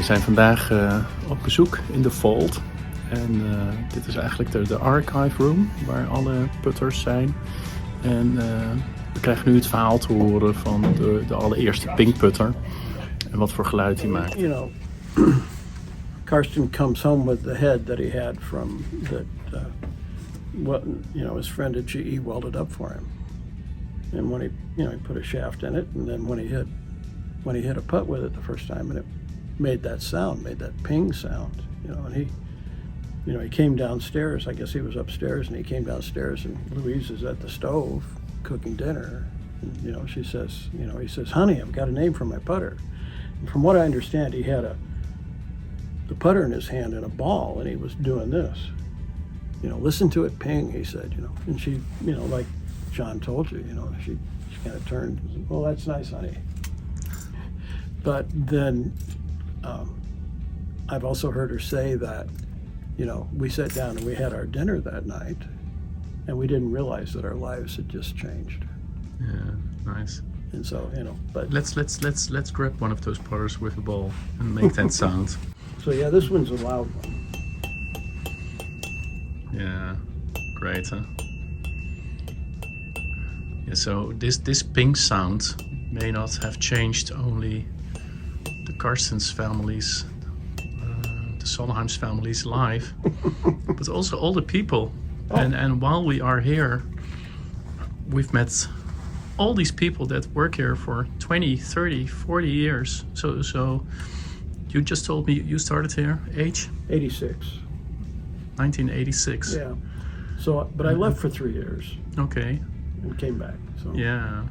zijn vandaag op bezoek in de Vault. En dit is eigenlijk de archive room waar alle putters zijn. En we krijgen nu het verhaal te horen van de allereerste Ping putter. En wat voor geluid hij maakt. You know, Karsten comes home with the head that he had from what his friend at GE welded up for him. And when he put a shaft in it, and then when he hit a putt with it the first time, and it made that sound, made that ping sound, and he came downstairs. I guess he was upstairs, and he came downstairs, and Louise is at the stove cooking dinner. And, she says, he says, "Honey, I've got a name for my putter." And from what I understand, he had the putter in his hand and a ball, and he was doing this. Listen to it ping, he said, and she, like John told you, she kind of turned and said, "Well, that's nice, honey." But then I've also heard her say that, we sat down and we had our dinner that night, and we didn't realize that our lives had just changed. Yeah, nice. And so, but let's grab one of those putters with a ball and make that sound. So yeah, this one's a loud one. Yeah, great, huh? Yeah, so this ping sound may not have changed only the Karstens families, the Solheim's families' life, but also all the people. Oh. And while we are here, we've met all these people that work here for 20, 30, 40 years. So you just told me you started here, age? 86. 1986. Yeah. So, but I left for 3 years. Okay. And came back. So. Yeah.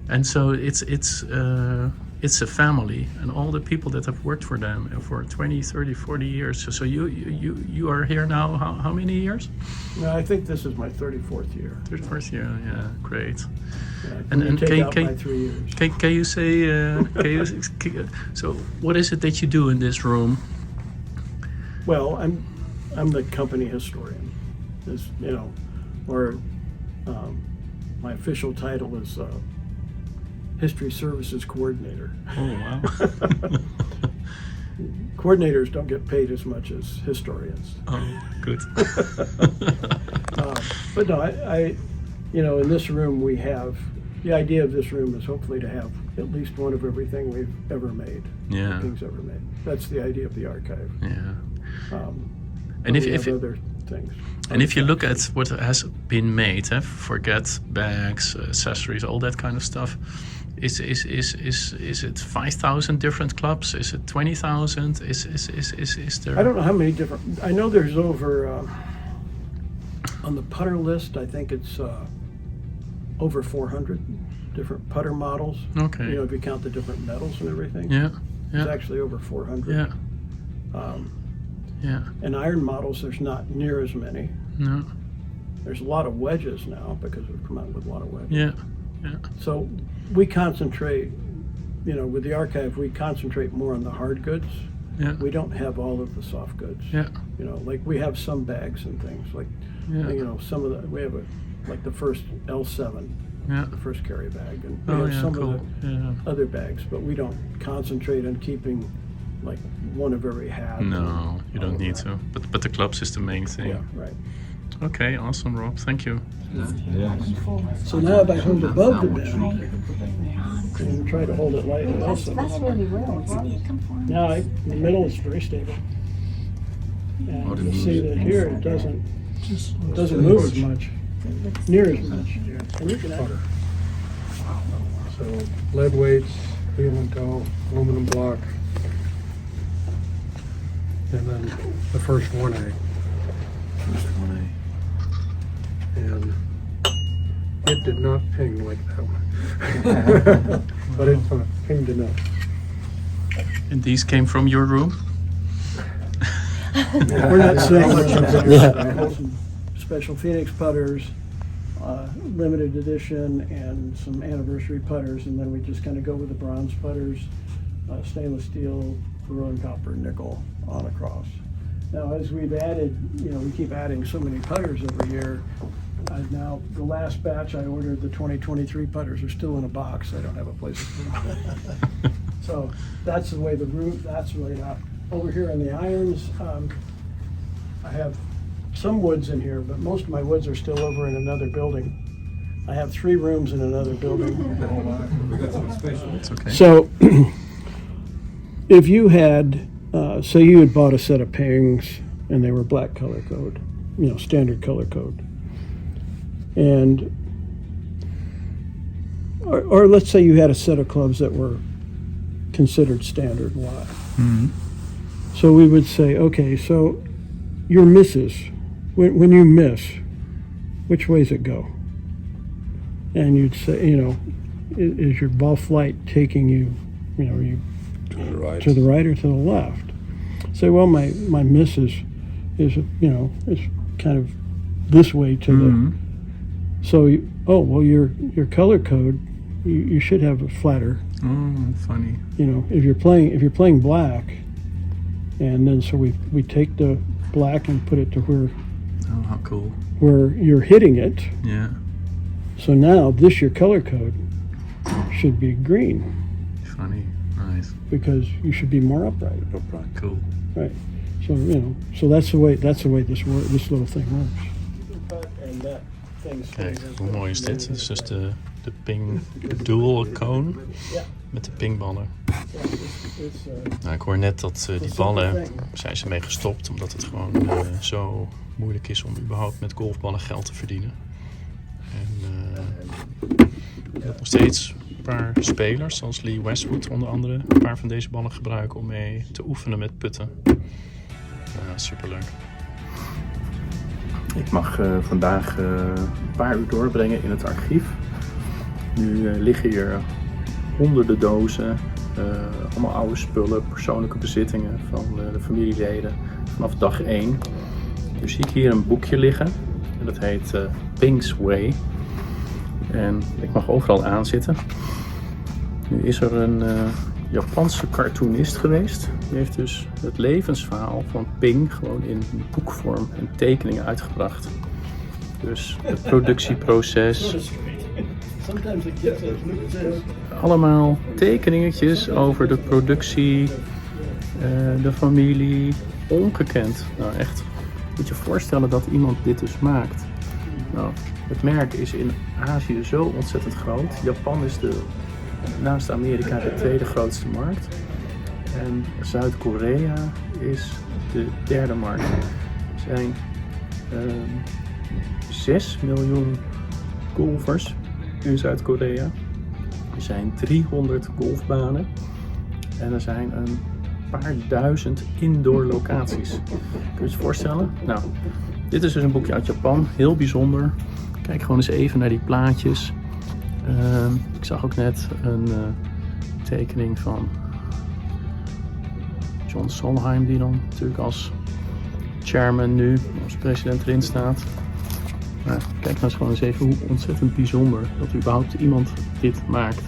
And so it's a family, and all the people that have worked for them for 20, 30, 40 years. So you are here now how many years? No, I think this is my 34th year. 34th year, yeah, great. Yeah, and my 3 years. Can you say, so what is it that you do in this room? Well, I'm the company historian, my official title is History Services Coordinator. Oh, wow. Coordinators don't get paid as much as historians. Oh, good. But no, I in this room we have, the idea of this room is hopefully to have at least one of everything we've ever made. Yeah. Things ever made. That's the idea of the archive. Yeah. And if other things. And if you look at what has been made, forget bags, accessories, all that kind of stuff, is it 5,000 different clubs? Is it 20,000? Is there? I don't know how many different. I know there's over on the putter list. I think it's over 400 different putter models. Okay. If you count the different metals and everything. Yeah. It's actually over 400. Yeah. Yeah. And iron models, there's not near as many. No. There's a lot of wedges now because we've come out with a lot of wedges. Yeah. Yeah. So we concentrate, with the archive, we concentrate more on the hard goods. Yeah. We don't have all of the soft goods. Yeah. Like we have some bags and things like, some of the, we have like the first L7, the first carry bag, and we have some of the other bags, but we don't concentrate on keeping like one of every hat. No, you don't need to. But the clubs is the main thing. Yeah, right. Okay, awesome, Rob. Thank you. So now if I hold above the bed and try to hold it lightly also. Now the middle is very stable. And you see that here it doesn't move as much, near as much. And you can have So lead weights, wheel and toe, aluminum block, and then the first 1A. First 1A. And it did not ping like that one. But it pinged enough. And these came from your room? We're not saying much of it. Special Phoenix putters, limited edition, and some anniversary putters, and then we just kind of go with the bronze putters, stainless steel, beryllium copper, nickel on across. Now, as we've added, we keep adding so many putters every year, Now, the last batch I ordered, the 2023 putters are still in a box. I don't have a place to put them. So that's the way the room, that's laid out. Over here in the irons, I have some woods in here, but most of my woods are still over in another building. I have 3 rooms in another building. It's okay. So if you had, say you had bought a set of pings and they were black color code, standard color code. And, or let's say you had a set of clubs that were considered standard Y. Mhm. So we would say, okay, so your misses, when you miss, which ways it go? And you'd say, is your ball flight taking you, you To the right. to the right or to the left? Say, well, my miss is is kind of this way to Mhm. the. So, your color code, you should have a flatter. Oh, funny. If you're playing black, and then so we take the black and put it to Oh, how cool. where you're hitting it. Yeah, So now your color code should be green funny. Nice. because you should be more upright. Cool. Right. So so that's the way this little thing works. And that thing Kijk, hoe mooi is dit? Dit is dus de ping dual cone met de pingballen. Nou, ik hoor net dat die ballen, zijn ze mee gestopt omdat het gewoon zo moeilijk is om überhaupt met golfballen geld te verdienen. En je hebt nog steeds een paar spelers, zoals Lee Westwood onder andere, een paar van deze ballen gebruiken om mee te oefenen met putten. Superleuk. Ik mag vandaag een paar uur doorbrengen in het archief. Nu liggen hier honderden dozen, allemaal oude spullen, persoonlijke bezittingen van de familieleden vanaf dag 1. Nu zie ik hier een boekje liggen en dat heet Ping's Way. En ik mag overal aanzitten. Nu is er een Japanse cartoonist geweest. Die heeft dus het levensverhaal van Ping gewoon in boekvorm en tekeningen uitgebracht. Dus het productieproces. Allemaal tekeningetjes over de productie, de familie. Ongekend. Nou echt, moet je voorstellen dat iemand dit dus maakt. Nou, het merk is in Azië zo ontzettend groot. Japan is naast Amerika de tweede grootste markt. En Zuid-Korea is de derde markt. Er zijn 6 miljoen golfers in Zuid-Korea. Er zijn 300 golfbanen. En er zijn een paar duizend indoor locaties. Kun je je voorstellen? Nou, dit is dus een boekje uit Japan. Heel bijzonder. Kijk gewoon eens even naar die plaatjes. Ik zag ook net een tekening van John Solheim, die dan natuurlijk als chairman nu, als president erin staat. Nou, kijk nou eens gewoon eens even hoe ontzettend bijzonder dat überhaupt iemand dit maakt.